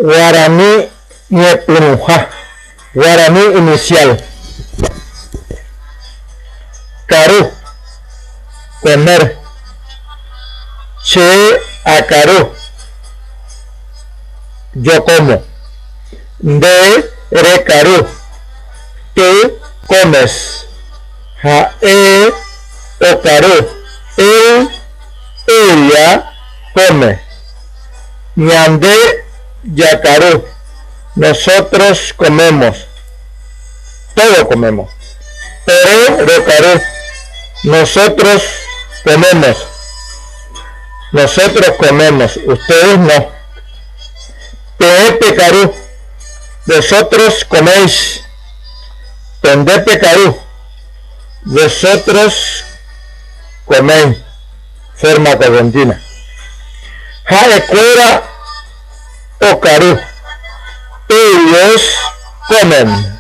Guaraní Ñepunujá, guaraní inicial. Carú, comer. Che acarú, yo como. De recarú, tú comes. Jae ocarú, ella come. Ñande yacarú, nosotros comemos. Todo comemos. Pero rocarú, nosotros comemos. Nosotros comemos, ustedes no. Te pecarú, vosotros coméis. Tende pecarú, vosotros coméis. Forma correntina. Jaecuera o carú, ellos comen.